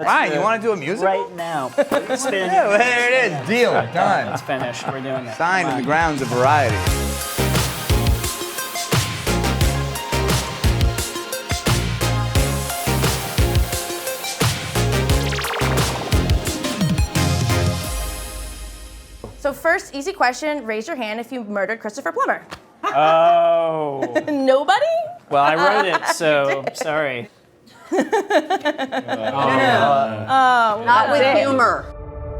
Fine, you want to do a musical? Right now. Yeah, there it is. Deal. Done. It's finished. We're doing it. Signed in the grounds of variety. So first, easy question, raise your hand if you murdered Christopher Plummer. Oh. Nobody? Well, I wrote it, so sorry. Not with humor.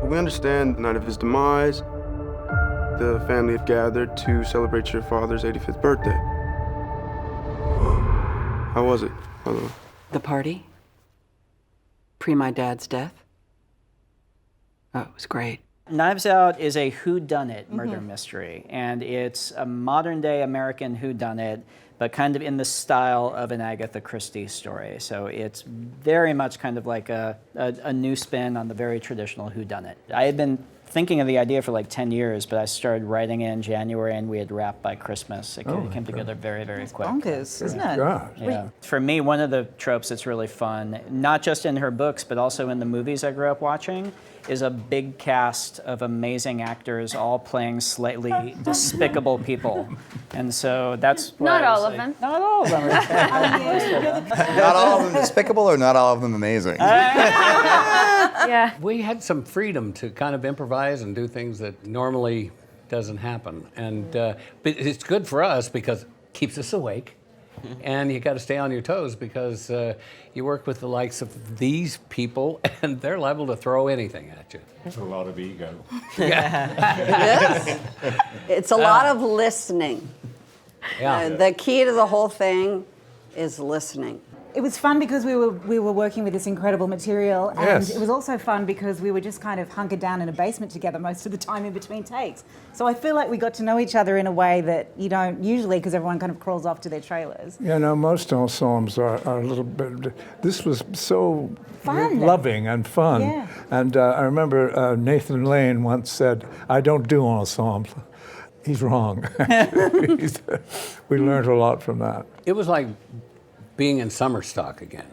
We understand the night of his demise. The family had gathered to celebrate your father's 85th birthday. How was it, by the way? The party? Pre my dad's death? Oh, it was great. Knives Out is a whodunit murder mystery, and it's a modern-day American whodunit, but kind of in the style of an Agatha Christie story. So it's very much kind of like a new spin on the very traditional whodunit. I had been thinking of the idea for like 10 years, but I started writing it in January, and we had wrapped by Christmas. It came together very, very quick. Bonkers, isn't it? Yeah. For me, one of the tropes that's really fun, not just in her books, but also in the movies I grew up watching, is a big cast of amazing actors all playing slightly despicable people. And so that's why Not I was all of like, them. Not all of them. Not all of them despicable or not all of them amazing? Yeah. We had some freedom to kind of improvise and do things that normally doesn't happen. And but it's good for us because it keeps us awake. And you got to stay on your toes because you work with the likes of these people, and they're liable to throw anything at you. It's a lot of ego. Yes. It's a lot of listening. Yeah. The key to the whole thing is listening. It was fun because we were working with this incredible material, and it was also fun because we were just kind of hunkered down in a basement together most of the time in between takes. So I feel like we got to know each other in a way that you don't usually, because everyone kind of crawls off to their trailers. Yeah, no, most ensembles are a little bit. This was so Fun. loving and fun. Yeah. And I remember Nathan Lane once said, "I don't do ensemble." He's wrong. We learned a lot from that. It was like being in summer stock again.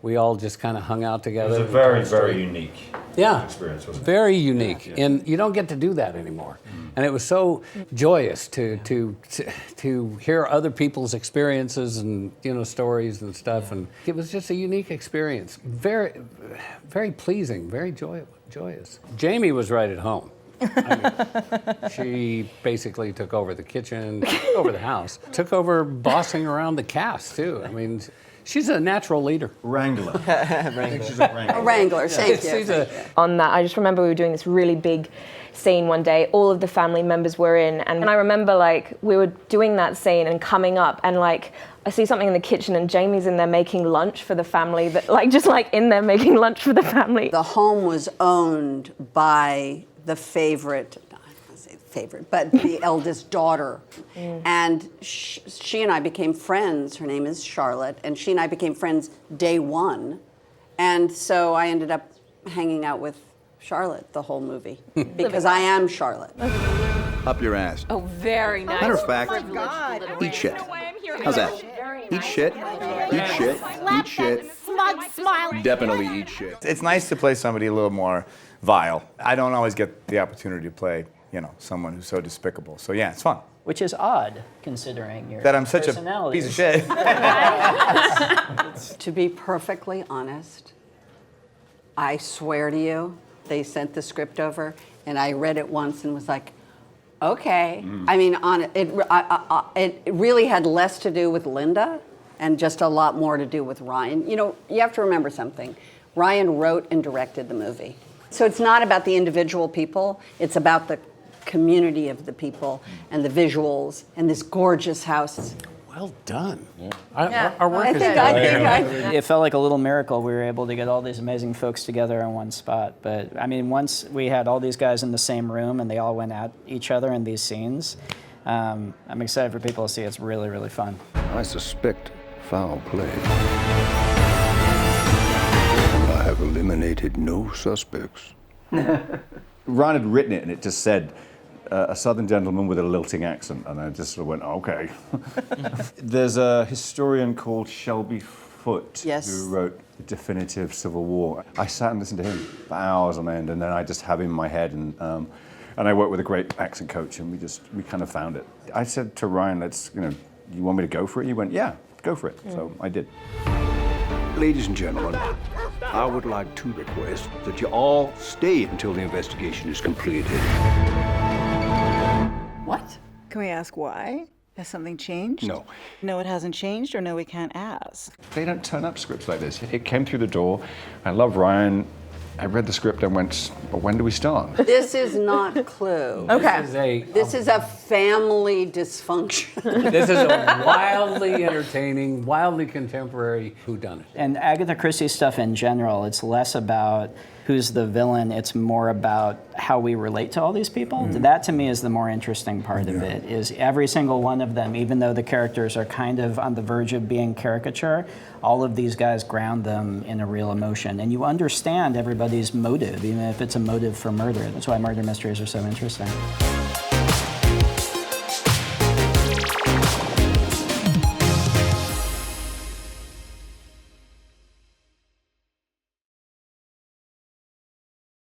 We all just kind of hung out together. It was a very, very unique experience, wasn't it? Very unique. Yeah. And you don't get to do that anymore. And it was so joyous to hear other people's experiences and stories and stuff. And it was just a unique experience. Very, very pleasing, very joyous. Jamie was right at home. She basically took over the kitchen, took over the house, took over bossing around the cast too. I mean, she's a natural leader. Wrangler. I think she's a wrangler. A wrangler, thank you. On that, I just remember we were doing this really big scene one day. All of the family members were in, and I remember we were doing that scene and coming up, and I see something in the kitchen, and Jamie's in there making lunch for the family. That just in there making lunch for the family. The home was owned by the favorite, I don't want to say favorite, but the eldest daughter. And she and I became friends. Her name is Charlotte, and she and I became friends day one. And so I ended up hanging out with Charlotte the whole movie because I am Charlotte. Up your ass. Oh, very nice. Matter of fact, eat shit. How's that? Eat shit, eat shit, eat shit. Smug smile. Definitely eat shit. It's nice to play somebody a little more vile. I don't always get the opportunity to play, someone who's so despicable. So yeah, it's fun. Which is odd, considering your That I'm such a personality. piece of shit. To be perfectly honest, I swear to you, they sent the script over, and I read it once and was like, okay. I mean, it really had less to do with Linda and just a lot more to do with Ryan. You have to remember something. Ryan wrote and directed the movie. So it's not about the individual people, it's about the community of the people and the visuals and this gorgeous house. Well done. Yeah. Our work is done. It felt like a little miracle we were able to get all these amazing folks together in one spot. But I mean, once we had all these guys in the same room and they all went at each other in these scenes, I'm excited for people to see. It's really, really fun. I suspect foul play. I have eliminated no suspects. Ron had written it, and it just said, a southern gentleman with a lilting accent, and I just sort of went, okay. There's a historian called Shelby Foote, Yes. who wrote The Definitive Civil War. I sat and listened to him for hours on end, and then I just have him in my head, and I worked with a great accent coach, and we kind of found it. I said to Ryan, you want me to go for it? He went, yeah, go for it. So I did. Ladies and gentlemen, I would like to request that you all stay until the investigation is completed. What? Can we ask why? Has something changed? No. No, it hasn't changed, or no, we can't ask? They don't turn up scripts like this. It came through the door. I love Ryan. I read the script and went, but when do we start? This is not Clue. Okay. This is a family dysfunction. This is a wildly entertaining, wildly contemporary whodunit. And Agatha Christie stuff in general, it's less about who's the villain, it's more about how we relate to all these people. That to me is the more interesting part of it, is every single one of them, even though the characters are kind of on the verge of being caricature, all of these guys ground them in a real emotion. And you understand everybody's motive, even if it's a motive for murder. That's why murder mysteries are so interesting.